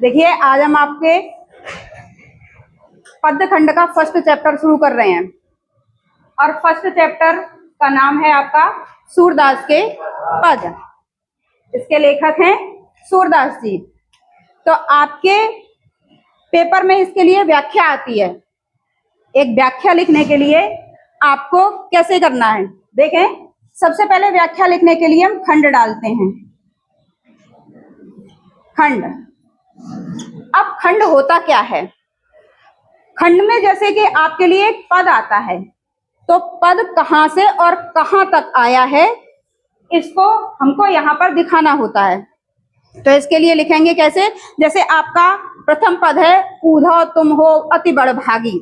देखिए आज हम आपके पद्य खंड का फर्स्ट चैप्टर शुरू कर रहे हैं और फर्स्ट चैप्टर का नाम है आपका सूरदास के पद। इसके लेखक हैं सूरदास जी। तो आपके पेपर में इसके लिए व्याख्या आती है। एक व्याख्या लिखने के लिए आपको कैसे करना है, देखें। सबसे पहले व्याख्या लिखने के लिए हम खंड डालते हैं। खंड। अब खंड होता क्या है? खंड में जैसे कि आपके लिए एक पद आता है, तो पद कहां से और कहां तक आया है इसको हमको यहां पर दिखाना होता है। तो इसके लिए लिखेंगे कैसे? जैसे आपका प्रथम पद है ऊधव तुम हो अति बड़भागी,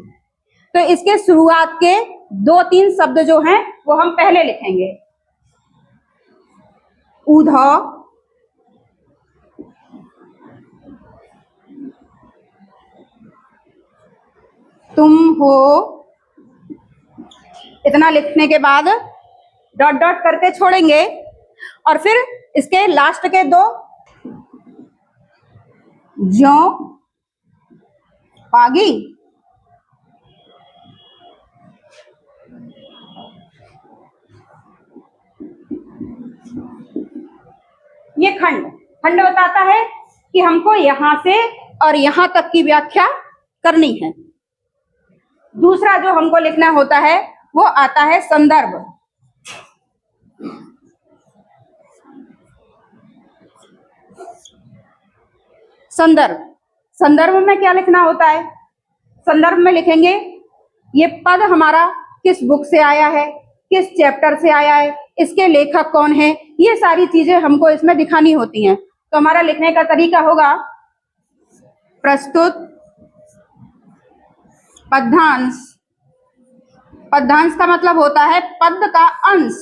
तो इसके शुरुआत के 2-3 शब्द जो हैं वो हम पहले लिखेंगे। ऊधव तुम हो, इतना लिखने के बाद डॉट डॉट करके छोड़ेंगे और फिर इसके लास्ट के 2 ज्यों पागी, ये खंड बताता है कि हमको यहां से और यहां तक की व्याख्या करनी है। दूसरा जो हमको लिखना होता है वो आता है संदर्भ। संदर्भ में क्या लिखना होता है? संदर्भ में लिखेंगे ये पद हमारा किस बुक से आया है, किस चैप्टर से आया है, इसके लेखक कौन है, ये सारी चीजें हमको इसमें दिखानी होती हैं। तो हमारा लिखने का तरीका होगा प्रस्तुत पद्यांश। पद्यांश का मतलब होता है पद का अंश।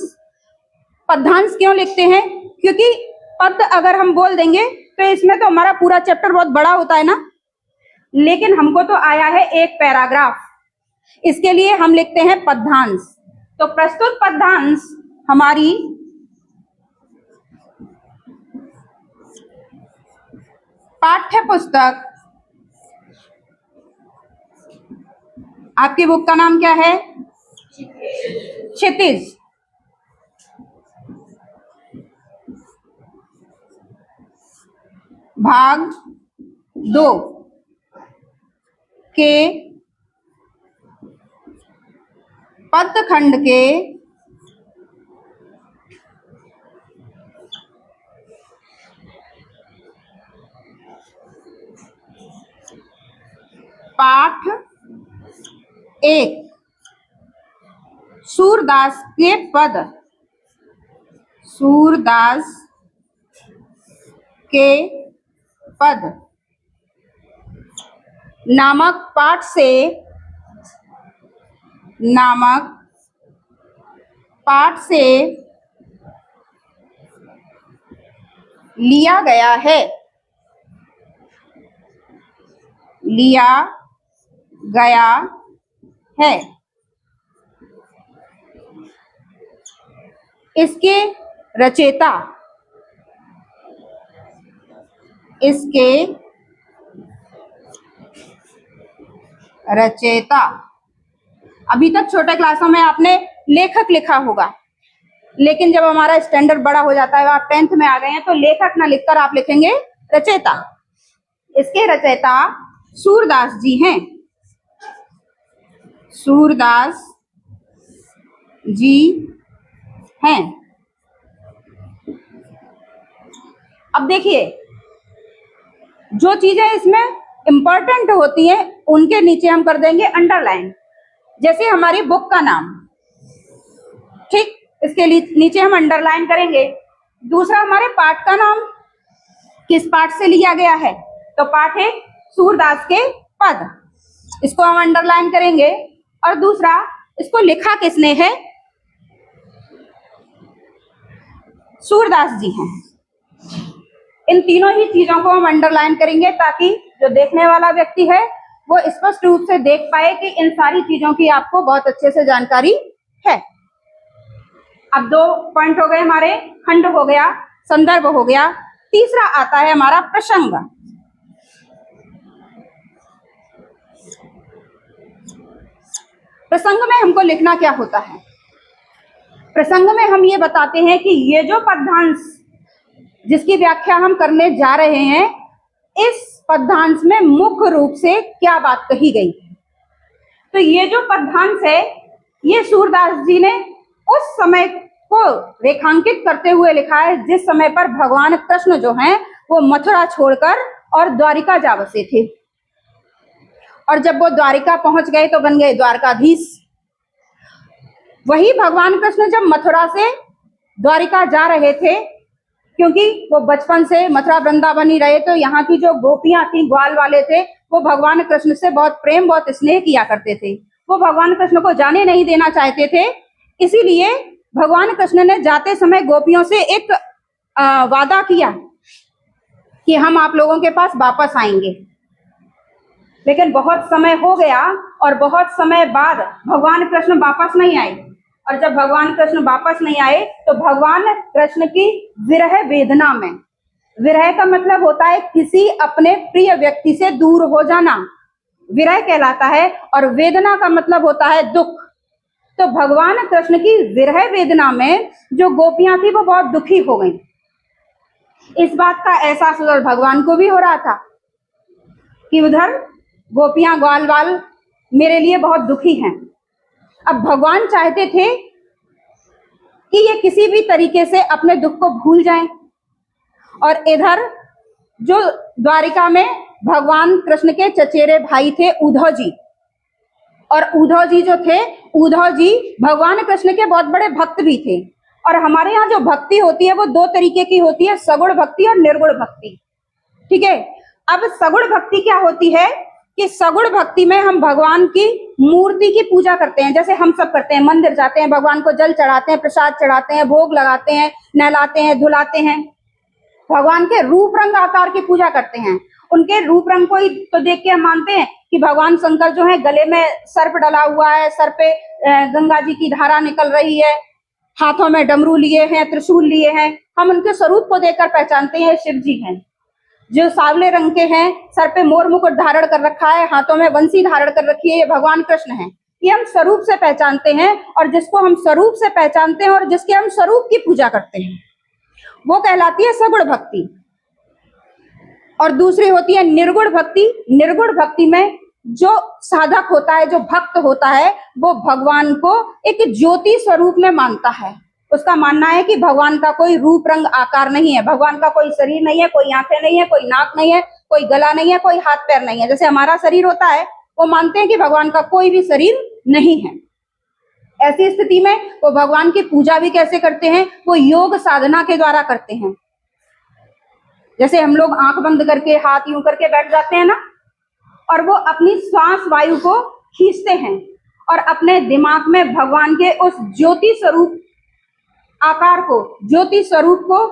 पद्यांश क्यों लिखते हैं? क्योंकि पद अगर हम बोल देंगे तो इसमें तो हमारा पूरा चैप्टर बहुत बड़ा होता है ना, लेकिन हमको तो आया है एक पैराग्राफ, इसके लिए हम लिखते हैं पद्यांश। तो प्रस्तुत पद्यांश हमारी पाठ्य पुस्तक, आपकी बुक का नाम क्या है? क्षितिज। भाग 2 के पद खंड के पाठ 1 सूरदास के पद, सूरदास के पद नामक पाठ से लिया गया है। इसके रचयिता अभी तक छोटे क्लासों में आपने लेखक लिखा होगा, लेकिन जब हमारा स्टैंडर्ड बड़ा हो जाता है, आप 10th में आ गए हैं, तो लेखक ना लिखकर आप लिखेंगे रचयिता। इसके रचयिता सूरदास जी हैं। सूरदास जी हैं। अब देखिए, जो चीजें इसमें इंपॉर्टेंट होती हैं उनके नीचे हम कर देंगे अंडरलाइन। जैसे हमारी बुक का नाम, ठीक, इसके नीचे हम अंडरलाइन करेंगे। दूसरा हमारे पाठ का नाम, किस पाठ से लिया गया है, तो पाठ है सूरदास के पद, इसको हम अंडरलाइन करेंगे। और दूसरा, इसको लिखा किसने है? सूरदास जी हैं। इन तीनों ही चीजों को हम अंडरलाइन करेंगे ताकि जो देखने वाला व्यक्ति है वो स्पष्ट रूप से देख पाए कि इन सारी चीजों की आपको बहुत अच्छे से जानकारी है। अब 2 पॉइंट हो गए हमारे, खंड हो गया, संदर्भ हो गया। तीसरा आता है हमारा प्रसंग। प्रसंग में हमको लिखना क्या होता है? प्रसंग में हम ये बताते हैं कि ये जो पद्यांश जिसकी व्याख्या हम करने जा रहे हैं, इस पद्यांश में मुख्य रूप से क्या बात कही गई है। तो ये जो पद्यांश है, ये सूरदास जी ने उस समय को रेखांकित करते हुए लिखा है जिस समय पर भगवान कृष्ण जो हैं वो मथुरा छोड़कर और द्वारिका जा बसे थे। और जब वो द्वारिका पहुंच गए तो बन गए द्वारकाधीश। वही भगवान कृष्ण जब मथुरा से द्वारिका जा रहे थे, क्योंकि वो बचपन से मथुरा वृंदावन ही रहे, तो यहाँ की जो गोपियां थी, ग्वाल वाले थे, वो भगवान कृष्ण से बहुत प्रेम, बहुत स्नेह किया करते थे। वो भगवान कृष्ण को जाने नहीं देना चाहते थे। इसीलिए भगवान कृष्ण ने जाते समय गोपियों से एक वादा किया कि हम आप लोगों के पास वापस आएंगे। लेकिन बहुत समय हो गया और बहुत समय बाद भगवान कृष्ण वापस नहीं आए। और जब भगवान कृष्ण वापस नहीं आए तो भगवान कृष्ण की विरह वेदना में, विरह का मतलब होता है किसी अपने प्रिय व्यक्ति से दूर हो जाना, विरह कहलाता है। और वेदना का मतलब होता है दुख। तो भगवान कृष्ण की विरह वेदना में जो गोपियां थी वो बहुत दुखी हो गई। इस बात का एहसास उधर भगवान को भी हो रहा था कि उधर गोपियां ग्वाल वाल मेरे लिए बहुत दुखी हैं। अब भगवान चाहते थे कि ये किसी भी तरीके से अपने दुख को भूल जाएं। और इधर जो द्वारिका में भगवान कृष्ण के चचेरे भाई थे उद्धव जी, और उद्धव जी जो थे, उद्धव जी भगवान कृष्ण के बहुत बड़े भक्त भी थे। और हमारे यहाँ जो भक्ति होती है वो दो तरीके की होती है, सगुण भक्ति और निर्गुण भक्ति। ठीक है। अब सगुण भक्ति क्या होती है कि सगुण भक्ति में हम भगवान की मूर्ति की पूजा करते हैं, जैसे हम सब करते हैं, मंदिर जाते हैं, भगवान को जल चढ़ाते हैं, प्रसाद चढ़ाते हैं, भोग लगाते हैं, नहलाते हैं, धुलाते हैं, भगवान के रूप रंग आकार की पूजा करते हैं। उनके रूप रंग को ही तो देख के हम मानते हैं कि भगवान शंकर जो है गले में सर्प डला हुआ है, सर पे गंगा जी की धारा निकल रही है, हाथों में डमरू लिए हैं, त्रिशूल लिए हैं। हम उनके स्वरूप को देखकर पहचानते हैं शिव जी हैं। जो सांवले रंग के हैं, सर पे मोर मुकुट धारण कर रखा है, हाथों में बंसी धारण कर रखी है, ये भगवान कृष्ण हैं। ये हम स्वरूप से पहचानते हैं। और जिसको हम स्वरूप से पहचानते हैं और जिसके हम स्वरूप की पूजा करते हैं वो कहलाती है सगुण भक्ति। और दूसरी होती है निर्गुण भक्ति। निर्गुण भक्ति में जो साधक होता है, जो भक्त होता है, वो भगवान को एक ज्योति स्वरूप में मानता है। उसका मानना है कि भगवान का कोई रूप रंग आकार नहीं है, भगवान का कोई शरीर नहीं है, कोई आंखें नहीं है, कोई नाक नहीं है, कोई गला नहीं है, कोई हाथ पैर नहीं है। जैसे हमारा शरीर होता है, वो मानते हैं कि भगवान का कोई भी शरीर नहीं है। ऐसी स्थिति में वो भगवान की पूजा भी कैसे करते हैं? वो योग साधना के द्वारा करते हैं। जैसे हम लोग आंख बंद करके हाथ यूं करके बैठ जाते हैं ना, और वो अपनी श्वास वायु को खींचते हैं और अपने दिमाग में भगवान के उस ज्योति स्वरूप आकार को, ज्योति स्वरूप को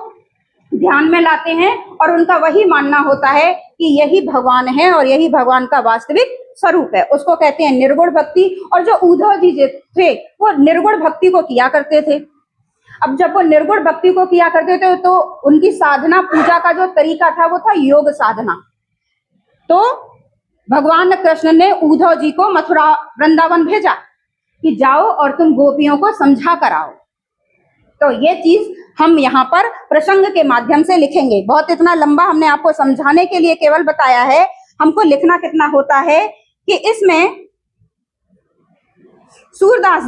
ध्यान में लाते हैं। और उनका वही मानना होता है कि यही भगवान है और यही भगवान का वास्तविक स्वरूप है। उसको कहते हैं निर्गुण भक्ति। और जो उद्धव जी थे वो निर्गुण भक्ति को किया करते थे। अब जब वो निर्गुण भक्ति को किया करते थे तो उनकी साधना पूजा का जो तरीका था वो था योग साधना। तो भगवान कृष्ण ने उद्धव जी को मथुरा वृंदावन भेजा कि जाओ और तुम गोपियों को समझा कर आओ। तो ये चीज हम यहाँ पर प्रसंग के माध्यम से लिखेंगे। बहुत इतना लंबा हमने आपको समझाने के लिए केवल बताया है। हमको लिखना कितना होता है कि इसमें सूरदास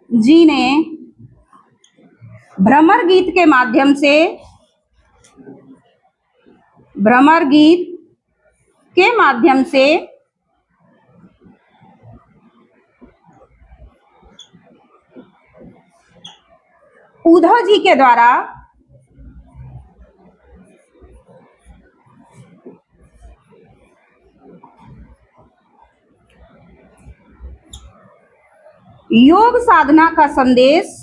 जी ने भ्रमर गीत के माध्यम से, भ्रमर गीत के माध्यम से उद्धव जी के द्वारा योग साधना का संदेश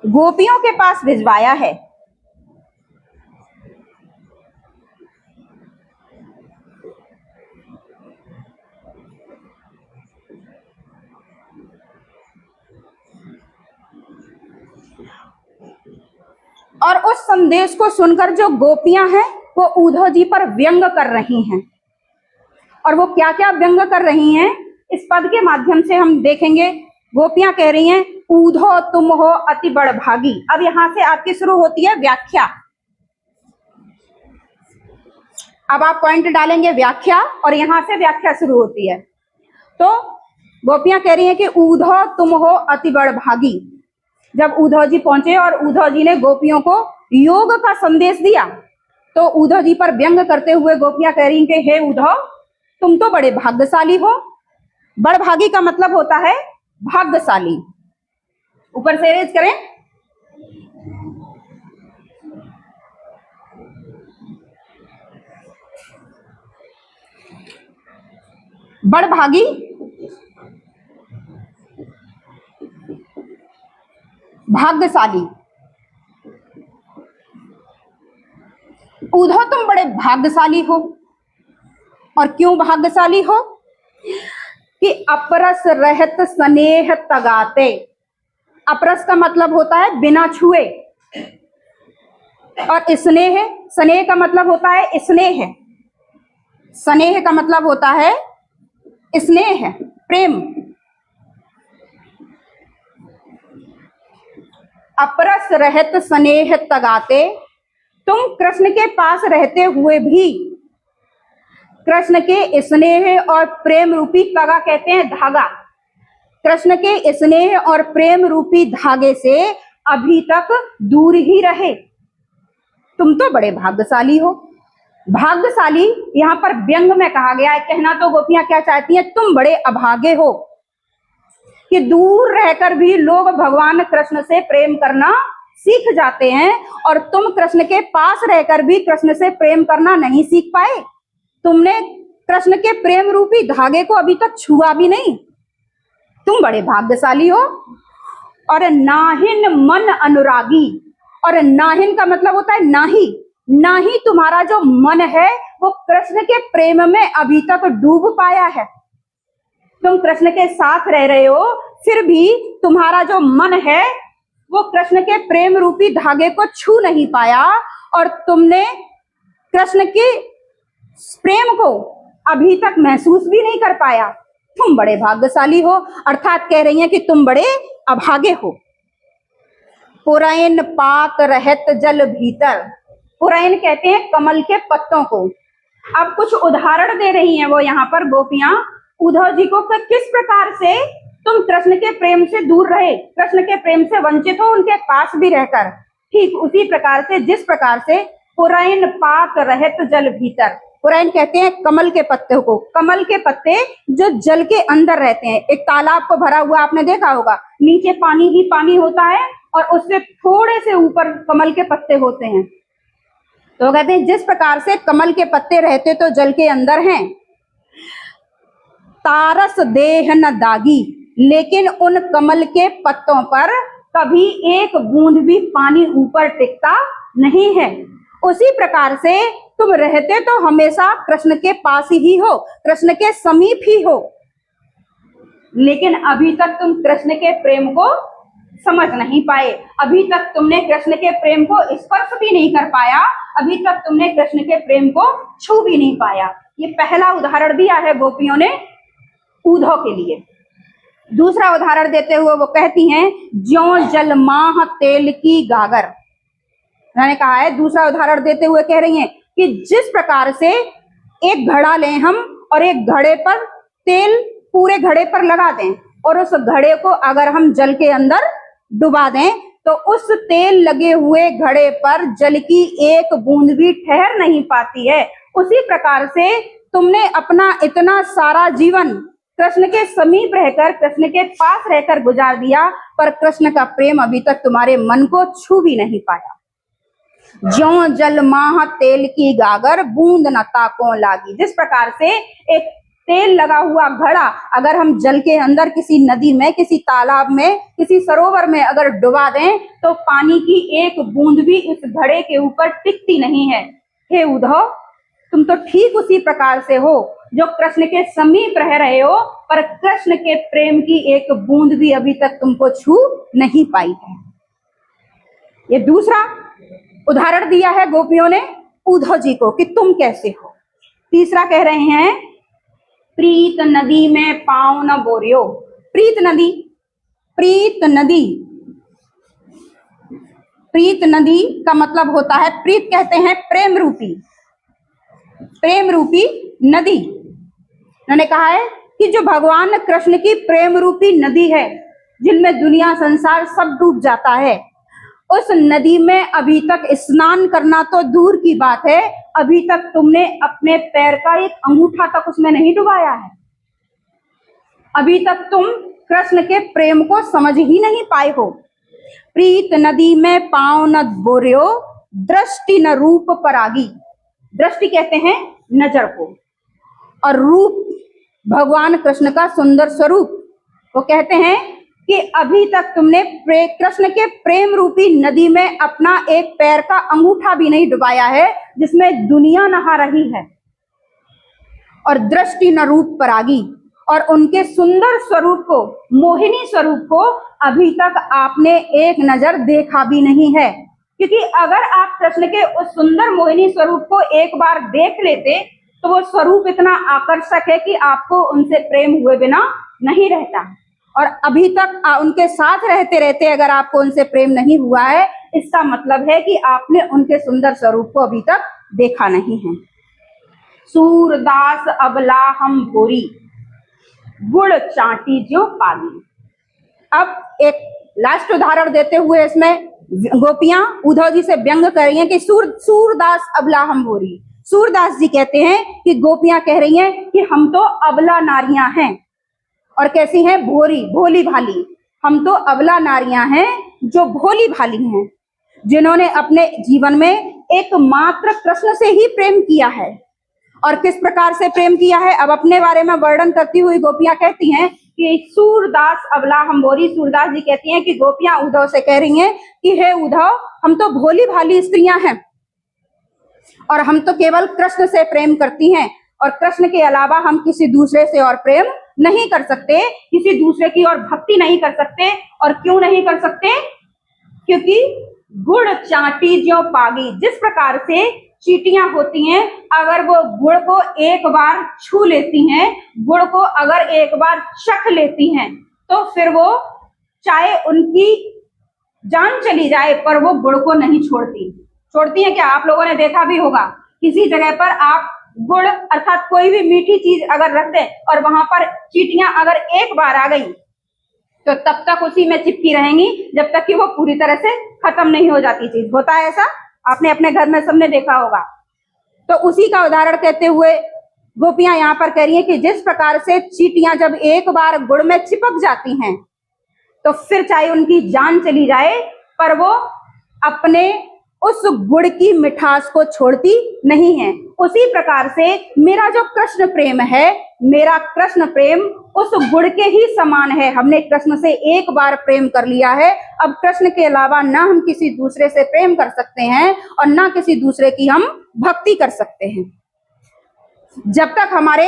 गोपियों के पास भिजवाया है। और उस संदेश को सुनकर जो गोपियां हैं वो उद्धव जी पर व्यंग कर रही हैं। और वो क्या क्या व्यंग कर रही हैं इस पद के माध्यम से हम देखेंगे। गोपियां कह रही हैं, उद्धव तुम हो अति बड़भागी। अब यहां से आपकी शुरू होती है व्याख्या। अब आप पॉइंट डालेंगे व्याख्या, और यहां से व्याख्या शुरू होती है। तो गोपियां कह रही हैं कि उद्धव तुम हो अति बड़भागी। जब उद्धव जी पहुंचे और उद्धव जी ने गोपियों को योग का संदेश दिया, तो उद्धव जी पर व्यंग करते हुए गोपियां कह रही हैं कि हे उद्धव, तुम तो बड़े भाग्यशाली हो। बड़भागी का मतलब होता है भाग्यशाली। ऊपर से रेज करें। बड़भागी भाग्यशाली। उद्धव तुम बड़े भाग्यशाली हो। और क्यों भाग्यशाली हो? कि अपरस रहत स्नेह तगाते। अपरस का मतलब होता है बिना छुए, और स्नेह, स्नेह का मतलब होता है स्नेह। स्नेह का मतलब होता है स्नेह, प्रेम। अपरस रहत स्नेह तगाते। तुम कृष्ण के पास रहते हुए भी कृष्ण के स्नेह और प्रेम रूपी तगा कहते हैं धागा। कृष्ण के स्नेह और प्रेम रूपी धागे से अभी तक दूर ही रहे। तुम तो बड़े भाग्यशाली हो। भाग्यशाली यहाँ पर व्यंग में कहा गया है। कहना तो गोपियां क्या चाहती हैं, तुम बड़े अभागे हो कि दूर रहकर भी लोग भगवान कृष्ण से प्रेम करना सीख जाते हैं, और तुम कृष्ण के पास रहकर भी कृष्ण से प्रेम करना नहीं सीख पाए। तुमने कृष्ण के प्रेम रूपी धागे को अभी तक छुआ भी नहीं। तुम बड़े भाग्यशाली हो। और नाहिन मन अनुरागी। और नाहिन का मतलब होता है नाही। नाही तुम्हारा जो मन है वो कृष्ण के प्रेम में अभी तक डूब पाया है। तुम कृष्ण के साथ रह रहे हो, फिर भी तुम्हारा जो मन है वो कृष्ण के प्रेम रूपी धागे को छू नहीं पाया, और तुमने कृष्ण के प्रेम को अभी तक महसूस भी नहीं कर पाया। तुम बड़े भाग्यशाली हो। अर्थात कह रही हैं कि तुम बड़े अभागे हो। पुरैन पात रहत जल भीतर। पुरैन कहते हैं कमल के पत्तों को। अब कुछ उदाहरण दे रही हैं वो यहाँ पर गोपियां उद्धव जी को, किस प्रकार से तुम कृष्ण के प्रेम से दूर रहे, कृष्ण के प्रेम से वंचित हो उनके पास भी रहकर। ठीक उसी प्रकार से जिस प्रकार से पुरैन पात रहत जल भीतर। पुरैन कहते हैं कमल के पत्ते को। कमल के पत्ते जो जल के अंदर रहते हैं। एक तालाब को भरा हुआ आपने देखा होगा, नीचे पानी ही पानी होता है और उससे थोड़े से ऊपर कमल के पत्ते होते हैं। तो कहते हैं जिस प्रकार से कमल के पत्ते रहते तो जल के अंदर हैं। तारस देह न दागी। लेकिन उन कमल के पत्तों पर कभी एक बूंद भी पानी ऊपर टिकता नहीं है। उसी प्रकार से तुम रहते तो हमेशा कृष्ण के पास ही हो, कृष्ण के समीप ही हो, लेकिन अभी तक तुम कृष्ण के प्रेम को समझ नहीं पाए। अभी तक तुमने कृष्ण के प्रेम को स्पर्श भी नहीं कर पाया। अभी तक तुमने कृष्ण के प्रेम को छू भी नहीं पाया। ये पहला उदाहरण दिया है गोपियों ने उद्धव के लिए। दूसरा उदाहरण देते हुए वो कहती हैं, ज्यों जलमाह तेल की गागर। उन्होंने कहा है, दूसरा उदाहरण देते हुए कह रही हैं कि जिस प्रकार से एक घड़ा लें हम और एक घड़े पर तेल पूरे घड़े पर लगा दें, और उस घड़े को अगर हम जल के अंदर डुबा दें तो उस तेल लगे हुए घड़े पर जल की एक बूंद भी ठहर नहीं पाती है। उसी प्रकार से तुमने अपना इतना सारा जीवन कृष्ण के समीप रहकर, कृष्ण के पास रहकर गुजार दिया, पर कृष्ण का प्रेम अभी तक तुम्हारे मन को छू भी नहीं पाया। ज्यों जल माह तेल की गागर, बूंद न ताको लागी। जिस प्रकार से एक तेल लगा हुआ घड़ा अगर हम जल के अंदर किसी नदी में, किसी तालाब में, किसी सरोवर में अगर डुबा दें तो पानी की एक बूंद भी इस घड़े के ऊपर टिकती नहीं है। हे उद्धव, तुम तो ठीक उसी प्रकार से हो जो कृष्ण के समीप रह रहे हो, पर कृष्ण के प्रेम की एक बूंद भी अभी तक तुमको छू नहीं पाई है। ये दूसरा उदाहरण दिया है गोपियों ने उद्धव जी को कि तुम कैसे हो। तीसरा कह रहे हैं प्रीत नदी में पाँव न बोरियो। प्रीत नदी, प्रीत नदी, प्रीत नदी का मतलब होता है, प्रीत कहते हैं प्रेम रूपी, प्रेम रूपी नदी। उन्होंने कहा है कि जो भगवान कृष्ण की प्रेम रूपी नदी है, जिनमें दुनिया संसार सब डूब जाता है, उस नदी में अभी तक स्नान करना तो दूर की बात है, अभी तक तुमने अपने पैर का एक अंगूठा तक उसमें नहीं डुबाया है। अभी तक तुम कृष्ण के प्रेम को समझ ही नहीं पाए हो। प्रीत नदी में पाँव न बोरियो, दृष्टि न रूप परागी। दृष्टि कहते हैं नजर को, और रूप भगवान कृष्ण का सुंदर स्वरूप। वो कहते हैं कि अभी तक तुमने कृष्ण के प्रेम रूपी नदी में अपना एक पैर का अंगूठा भी नहीं डुबाया है, जिसमें दुनिया नहा रही है। और दृष्टि न रूप परागी, और उनके सुंदर स्वरूप को, मोहिनी स्वरूप को अभी तक आपने एक नजर देखा भी नहीं है। क्योंकि अगर आप कृष्ण के उस सुंदर मोहिनी स्वरूप को एक बार देख लेते तो वो स्वरूप इतना आकर्षक है कि आपको उनसे प्रेम हुए बिना नहीं रहता। और अभी तक उनके साथ रहते रहते अगर आपको उनसे प्रेम नहीं हुआ है, इसका मतलब है कि आपने उनके सुंदर स्वरूप को अभी तक देखा नहीं है। सूरदास अबला हम भोरी, गुड़ चाटी ज्यों पागी। अब एक लास्ट उदाहरण देते हुए इसमें गोपियां उद्धव जी से व्यंग कर रही हैं कि सूरदास अबला हम भोरी। सूरदास जी कहते हैं कि गोपियां कह रही हैं कि हम तो अबला नारियां हैं। और कैसी हैं? भोरी, भोली भाली। हम तो अबला नारियां हैं जो भोली भाली हैं, जिन्होंने अपने जीवन में एकमात्र कृष्ण से ही प्रेम किया है। और किस प्रकार से प्रेम किया है, अब अपने बारे में वर्णन करती हुई गोपियां कहती हैं कि सूरदास अबला हम भोरी। सूरदास जी कहती हैं कि गोपियां उद्धव से कह रही हैं कि हे उद्धव, हम तो भोली भाली स्त्रियां हैं और हम तो केवल कृष्ण से प्रेम करती हैं, और कृष्ण के अलावा हम किसी दूसरे से और प्रेम नहीं कर सकते, किसी दूसरे की और भक्ति नहीं कर सकते। और क्यों नहीं कर सकते? क्योंकि गुड़ चाटी ज्यों पागी। जिस प्रकार से चींटियां होती हैं, अगर वो गुड़ को एक बार छू लेती हैं, गुड़ को अगर एक बार चख लेती हैं, तो फिर वो चाहे उनकी जान चली जाए पर वो गुड़ को नहीं छोड़ती हैं। क्या आप लोगों ने देखा भी होगा, किसी जगह पर आप गुड़ अर्थात कोई भी मीठी चीज अगर रख दें और वहां पर चींटियां अगर एक बार आ गई तो तब तक उसी में चिपकी रहेंगी जब तक कि वो पूरी तरह से खत्म नहीं हो जाती चीज। होता है ऐसा, आपने अपने घर में सबने देखा होगा। तो उसी का उदाहरण कहते हुए गोपियां यहाँ पर कह रही हैं कि जिस प्रकार से चींटियां जब एक बार गुड़ में चिपक जाती हैं तो फिर चाहे उनकी जान चली जाए पर वो अपने उस गुड़ की मिठास को छोड़ती नहीं है। उसी प्रकार से मेरा जो कृष्ण प्रेम है, मेरा कृष्ण प्रेम उस गुड़ के ही समान है। हमने कृष्ण से एक बार प्रेम कर लिया है, अब कृष्ण के अलावा ना हम किसी दूसरे से प्रेम कर सकते हैं और ना किसी दूसरे की हम भक्ति कर सकते हैं। जब तक हमारे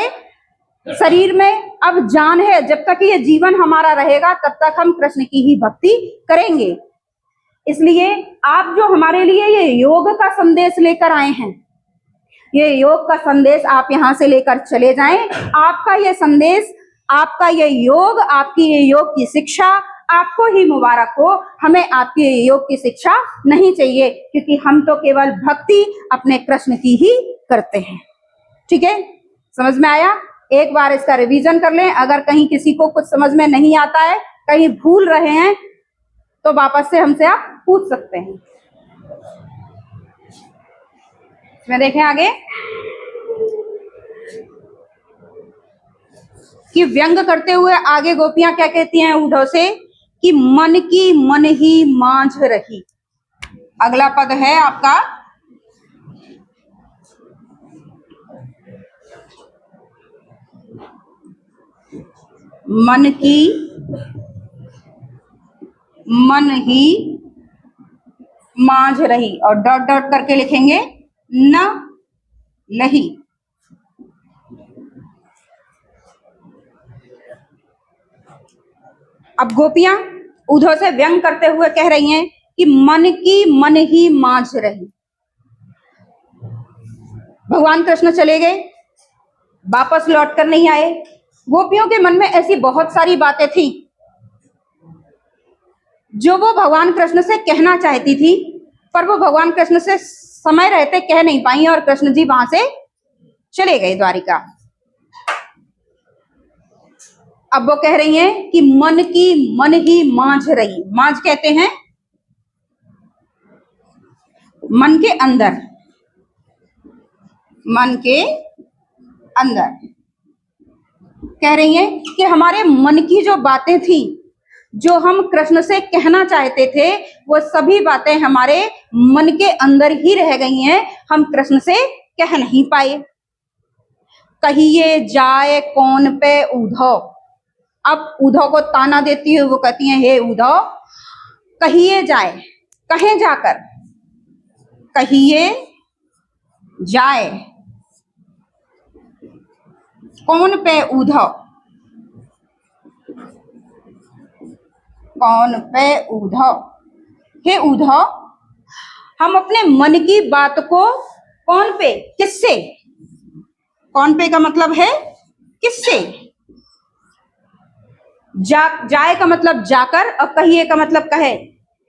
शरीर में अब जान है, जब तक ये जीवन हमारा रहेगा, तब तक हम कृष्ण की ही भक्ति करेंगे। इसलिए आप जो हमारे लिए ये योग का संदेश लेकर आए हैं, ये योग का संदेश आप यहाँ से लेकर चले जाएं। आपका ये संदेश, आपका ये योग, आपकी ये योग की शिक्षा आपको ही मुबारक हो। हमें आपकी ये योग की शिक्षा नहीं चाहिए, क्योंकि हम तो केवल भक्ति अपने कृष्ण की ही करते हैं। ठीक है, समझ में आया? एक बार इसका रिवीजन कर लें। अगर कहीं किसी को कुछ समझ में नहीं आता है, कहीं भूल रहे हैं, तो वापस से हमसे आप पूछ सकते हैं। इसमें देखें आगे कि व्यंग करते हुए आगे गोपियां क्या कहती हैं उद्धव से कि मन की मन ही मांझ रही। अगला पद है आपका मन की मन ही मांझ रही, और डॉट डॉट करके लिखेंगे न लही। अब गोपियां उद्धव से व्यंग करते हुए कह रही हैं कि मन की मन ही मांझ रही। भगवान कृष्ण चले गए, वापस लौट कर नहीं आए। गोपियों के मन में ऐसी बहुत सारी बातें थी जो वो भगवान कृष्ण से कहना चाहती थी, पर वो भगवान कृष्ण से समय रहते कह नहीं पाई और कृष्ण जी वहां से चले गए द्वारिका। अब वो कह रही हैं कि मन की मन ही मांझ रही। मांझ कहते हैं मन के अंदर, मन के अंदर। कह रही हैं कि हमारे मन की जो बातें थी, जो हम कृष्ण से कहना चाहते थे, वो सभी बातें हमारे मन के अंदर ही रह गई हैं, हम कृष्ण से कह नहीं पाए। कहिए जाए कौन पे उद्धव। अब उद्धव को ताना देती है, वो कहती हैं हे उद्धव, कहिए जाए, कहें जाकर, कहिए जाए कौन पे उद्धव, कौन पे उद्धव। हे उद्धव, हम अपने मन की बात को कौन पे, किससे, कौन पे का मतलब है किससे, जाए का मतलब जाकर और कहिए का मतलब कहे।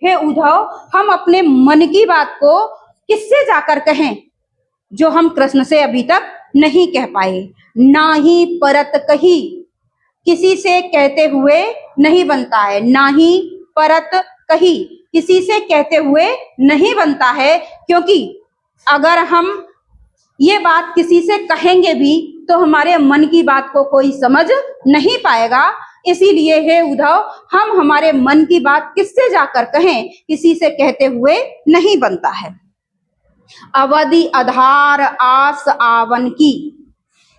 हे उद्धव, हम अपने मन की बात को किससे जाकर कहें जो हम कृष्ण से अभी तक नहीं कह पाए। ना ही परत कही, किसी से कहते हुए नहीं बनता है। ना ही परत कही, किसी से कहते हुए नहीं बनता है, क्योंकि अगर हम ये बात किसी से कहेंगे भी तो हमारे मन की बात को कोई समझ नहीं पाएगा। इसीलिए हे उद्धव, हम हमारे मन की बात किससे जाकर कहें, किसी से कहते हुए नहीं बनता है। अवधि आधार आस आवन की।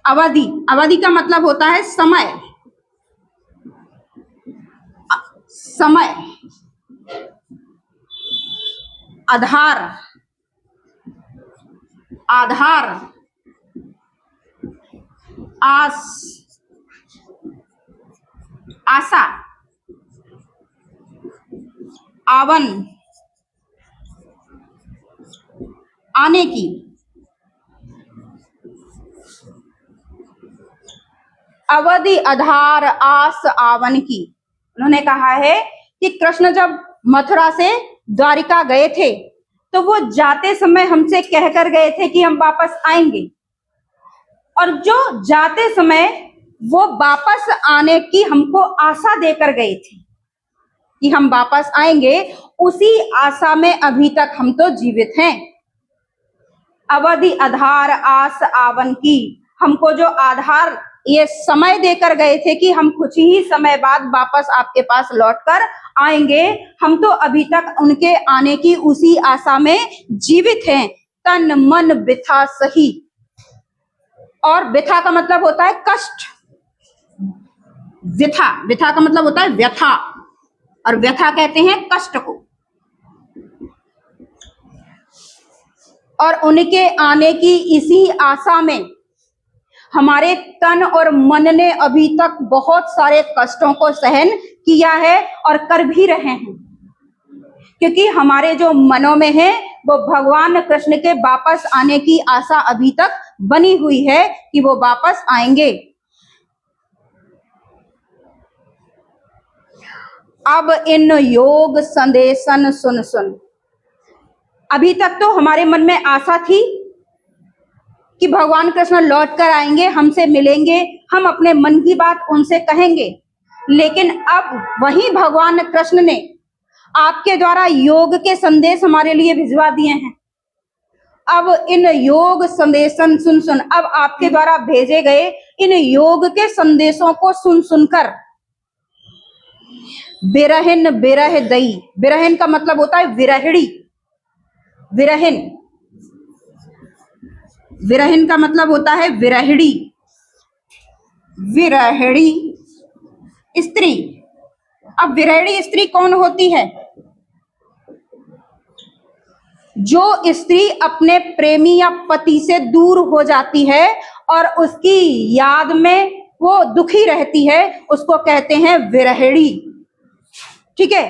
अवधि, अवधि का मतलब होता है समय, समय। आधार, आधार आस, आशा, आवन, आने की। अवधि आधार आस आवन की। उन्होंने कहा है कि कृष्ण जब मथुरा से द्वारिका गए थे तो वो जाते समय हमसे कहकर गए थे कि हम वापस आएंगे, और जो जाते समय वो वापस आने की हमको आशा देकर गए थे कि हम वापस आएंगे, उसी आशा में अभी तक हम तो जीवित हैं। अवधि आधार आस आवन की, हमको जो आधार ये समय देकर गए थे कि हम कुछ ही समय बाद वापस आपके पास लौटकर आएंगे, हम तो अभी तक उनके आने की उसी आशा में जीवित हैं। तन मन व्यथा सही, और व्यथा का मतलब होता है कष्ट। व्यथा, व्यथा का मतलब होता है व्यथा, और व्यथा कहते हैं कष्ट को। और उनके आने की इसी आशा में हमारे तन और मन ने अभी तक बहुत सारे कष्टों को सहन किया है और कर भी रहे हैं, क्योंकि हमारे जो मनों में है वो भगवान कृष्ण के वापस आने की आशा अभी तक बनी हुई है कि वो वापस आएंगे। अब इन योग संदेशन सुन सुन। अभी तक तो हमारे मन में आशा थी कि भगवान कृष्ण लौट कर आएंगे, हमसे मिलेंगे, हम अपने मन की बात उनसे कहेंगे, लेकिन अब वही भगवान कृष्ण ने आपके द्वारा योग के संदेश हमारे लिए भिजवा दिए हैं। अब इन योग संदेशन सुन सुन, अब आपके द्वारा भेजे गए इन योग के संदेशों को सुन सुनकर बिरहिन बिरह दई। बिरहिन का मतलब होता है विरहिणी। विरहिन, विरहिन का मतलब होता है विरहिणी, विरहिणी स्त्री। अब विरहिणी स्त्री कौन होती है? जो स्त्री अपने प्रेमी या पति से दूर हो जाती है और उसकी याद में वो दुखी रहती है, उसको कहते हैं विरहिणी। ठीक है,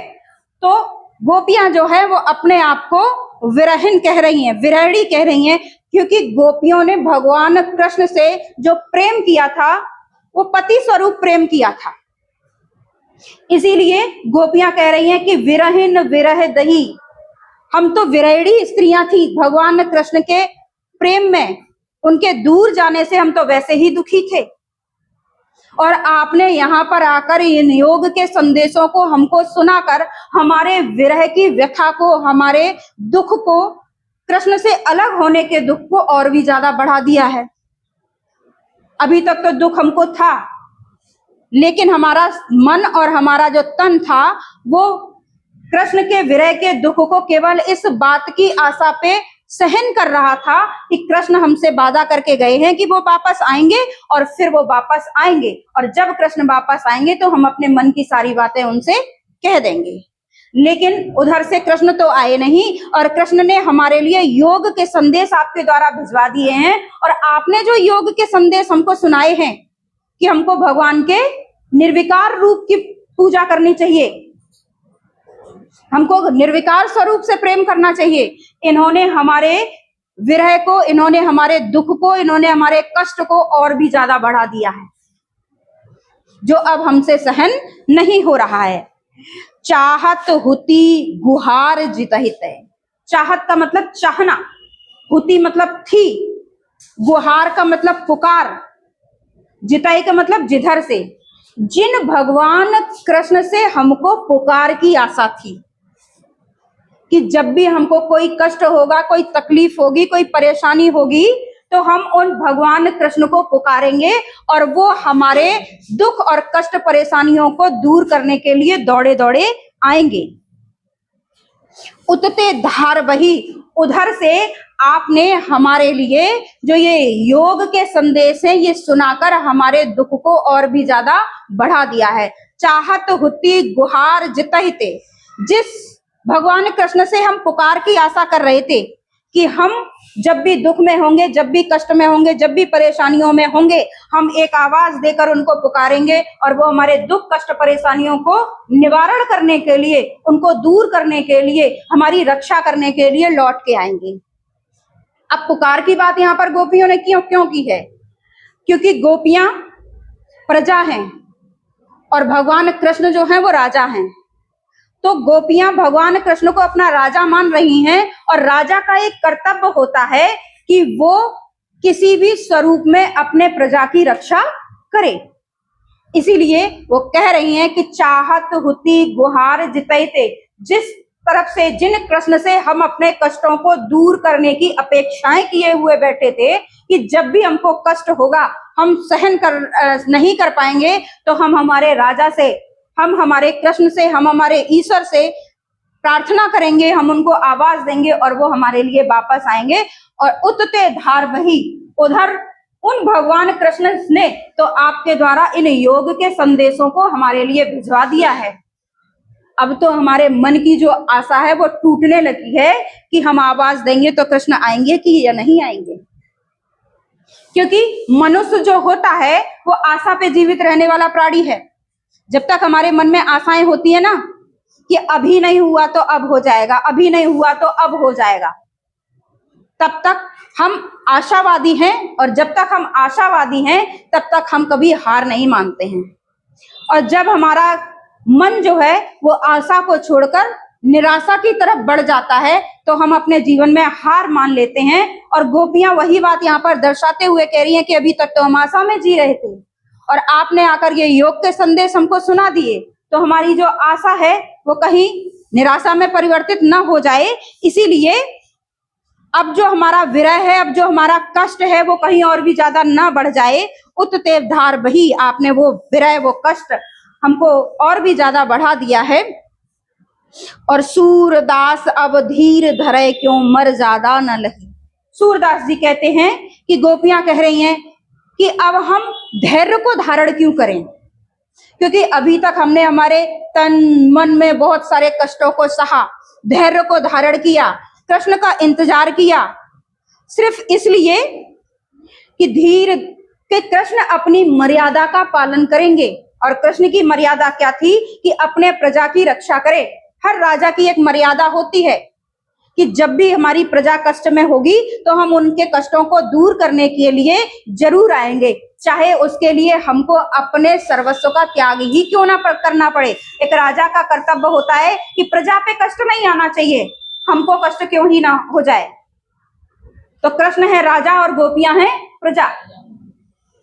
तो गोपियां जो है वो अपने आप को विरहिन कह रही हैं, विरहड़ी कह रही हैं, क्योंकि गोपियों ने भगवान कृष्ण से जो प्रेम किया था वो पति स्वरूप प्रेम किया था। इसीलिए गोपियां कह रही हैं कि विरहिन विरह दही, हम तो विरहड़ी स्त्रियां थी भगवान कृष्ण के प्रेम में, उनके दूर जाने से हम तो वैसे ही दुखी थे, और आपने यहाँ पर आकर इन योग के संदेशों को हमको सुनाकर हमारे विरह की व्यथा को, हमारे दुख को, कृष्ण से अलग होने के दुख को और भी ज्यादा बढ़ा दिया है। अभी तक तो दुख हमको था, लेकिन हमारा मन और हमारा जो तन था वो कृष्ण के विरह के दुख को केवल इस बात की आशा पे सहन कर रहा था कि कृष्ण हमसे वादा करके गए हैं कि वो वापस आएंगे, और फिर वो वापस आएंगे, और जब कृष्ण वापस आएंगे तो हम अपने मन की सारी बातें उनसे कह देंगे। लेकिन उधर से कृष्ण तो आए नहीं, और कृष्ण ने हमारे लिए योग के संदेश आपके द्वारा भिजवा दिए हैं, और आपने जो योग के संदेश हमको सुनाए हैं कि हमको भगवान के निर्विकार रूप की पूजा करनी चाहिए, हमको निर्विकार स्वरूप से प्रेम करना चाहिए, इन्होंने हमारे विरह को, इन्होंने हमारे दुख को, इन्होंने हमारे कष्ट को और भी ज्यादा बढ़ा दिया है, जो अब हमसे सहन नहीं हो रहा है। चाहत हुती गुहार जितहित है। चाहत का मतलब चाहना, हुती मतलब थी, गुहार का मतलब पुकार, जिताई का मतलब जिधर से, जिन भगवान कृष्ण से हमको पुकार की आशा थी कि जब भी हमको कोई कष्ट होगा, कोई तकलीफ होगी, कोई परेशानी होगी, तो हम उन भगवान कृष्ण को पुकारेंगे और वो हमारे दुख और कष्ट परेशानियों को दूर करने के लिए दौड़े दौड़े आएंगे। उतते धार बही, उधर से आपने हमारे लिए जो ये योग के संदेश है ये सुनाकर हमारे दुख को और भी ज्यादा बढ़ा दिया है। चाहत हुती गुहार जितहिते, जिस भगवान कृष्ण से हम पुकार की आशा कर रहे थे कि हम जब भी दुख में होंगे, जब भी कष्ट में होंगे, जब भी परेशानियों में होंगे, हम एक आवाज देकर उनको पुकारेंगे और वो हमारे दुख कष्ट परेशानियों को निवारण करने के लिए, उनको दूर करने के लिए, हमारी रक्षा करने के लिए लौट के आएंगे। अब पुकार की बात यहाँ पर गोपियों ने क्यों की है? क्योंकि गोपियां प्रजा हैं और भगवान कृष्ण जो है वो राजा हैं। तो गोपियां भगवान कृष्ण को अपना राजा मान रही हैं, और राजा का एक कर्तव्य होता है कि वो किसी भी स्वरूप में अपने प्रजा की रक्षा करे। इसीलिए वो कह रही हैं कि चाहत हुती गुहार जितैते, जिस तरफ से, जिन कृष्ण से हम अपने कष्टों को दूर करने की अपेक्षाएं किए हुए बैठे थे कि जब भी हमको कष्ट होगा, हम सहन नहीं कर पाएंगे, तो हम हमारे राजा से, हम हमारे कृष्ण से, हम हमारे ईश्वर से प्रार्थना करेंगे, हम उनको आवाज देंगे और वो हमारे लिए वापस आएंगे। और उतते धार बही, उधर उन भगवान कृष्ण ने तो आपके द्वारा इन योग के संदेशों को हमारे लिए भिजवा दिया है। अब तो हमारे मन की जो आशा है वो टूटने लगी है कि हम आवाज देंगे तो कृष्ण आएंगे कि या नहीं आएंगे। क्योंकि मनुष्य जो होता है वो आशा पे जीवित रहने वाला प्राणी है। जब तक हमारे मन में आशाएं होती है ना कि अभी नहीं हुआ तो अब हो जाएगा, अभी नहीं हुआ तो अब हो जाएगा, तब तक हम आशावादी हैं। और जब तक हम आशावादी हैं तब तक हम कभी हार नहीं मानते हैं। और जब हमारा मन जो है वो आशा को छोड़कर निराशा की तरफ बढ़ जाता है तो हम अपने जीवन में हार मान लेते हैं। और गोपियां वही बात यहाँ पर दर्शाते हुए कह रही हैं कि अभी तक तो हम आशा में जी रहे थे और आपने आकर ये योग के संदेश हमको सुना दिए, तो हमारी जो आशा है वो कहीं निराशा में परिवर्तित न हो जाए। इसीलिए अब जो हमारा विरह है, अब जो हमारा कष्ट है वो कहीं और भी ज्यादा न बढ़ जाए। उतते धार बही, आपने वो विरह, वो कष्ट हमको और भी ज्यादा बढ़ा दिया है। और सूरदास अब धीर धरे क्यों मर ज्यादा न लही। सूरदास जी कहते हैं कि गोपियां कह रही हैं कि अब हम धैर्य को धारण क्यों करें, क्योंकि अभी तक हमने हमारे तन मन में बहुत सारे कष्टों को सहा, धैर्य को धारण किया, कृष्ण का इंतजार किया, सिर्फ इसलिए कि धीर के कृष्ण अपनी मर्यादा का पालन करेंगे। और कृष्ण की मर्यादा क्या थी कि अपने प्रजा की रक्षा करे, हर राजा की एक मर्यादा होती है कि जब भी हमारी प्रजा कष्ट में होगी तो हम उनके कष्टों को दूर करने के लिए जरूर आएंगे, चाहे उसके लिए हमको अपने सर्वस्व का त्याग ही क्यों ना करना पड़े। एक राजा का कर्तव्य होता है कि प्रजा पे कष्ट नहीं आना चाहिए, हमको कष्ट क्यों ही ना हो जाए। तो कृष्ण है राजा और गोपियां हैं प्रजा।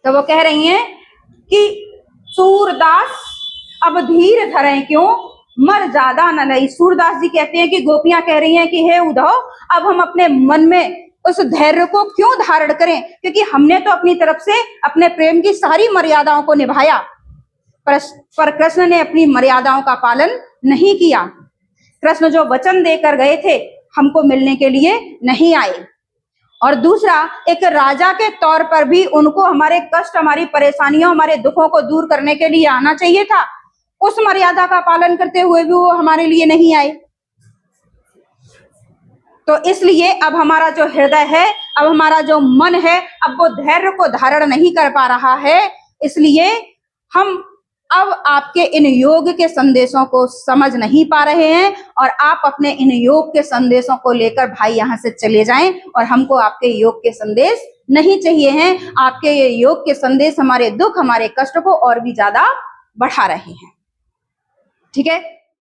तो वो कह रही हैं कि सूरदास अब धीर धरें क्यों, मर ज्यादा न लई। सूरदास जी कहते हैं कि गोपियां कह रही हैं कि हे उद्धव, अब हम अपने मन में उस धैर्य को क्यों धारण करें, क्योंकि हमने तो अपनी तरफ से अपने प्रेम की सारी मर्यादाओं को निभाया, पर कृष्ण ने अपनी मर्यादाओं का पालन नहीं किया। कृष्ण जो वचन देकर गए थे हमको मिलने के लिए नहीं आए। और दूसरा, एक राजा के तौर पर भी उनको हमारे कष्ट, हमारी परेशानियों, हमारे दुखों को दूर करने के लिए आना चाहिए था। उस मर्यादा का पालन करते हुए भी वो हमारे लिए नहीं आए। तो इसलिए अब हमारा जो हृदय है, अब हमारा जो मन है, अब वो धैर्य को धारण नहीं कर पा रहा है। इसलिए हम अब आपके इन योग के संदेशों को समझ नहीं पा रहे हैं और आप अपने इन योग के संदेशों को लेकर भाई यहाँ से चले जाएं, और हमको आपके योग के संदेश नहीं चाहिए हैं। आपके ये योग के संदेश हमारे दुख, हमारे कष्ट को और भी ज्यादा बढ़ा रहे हैं। ठीक है।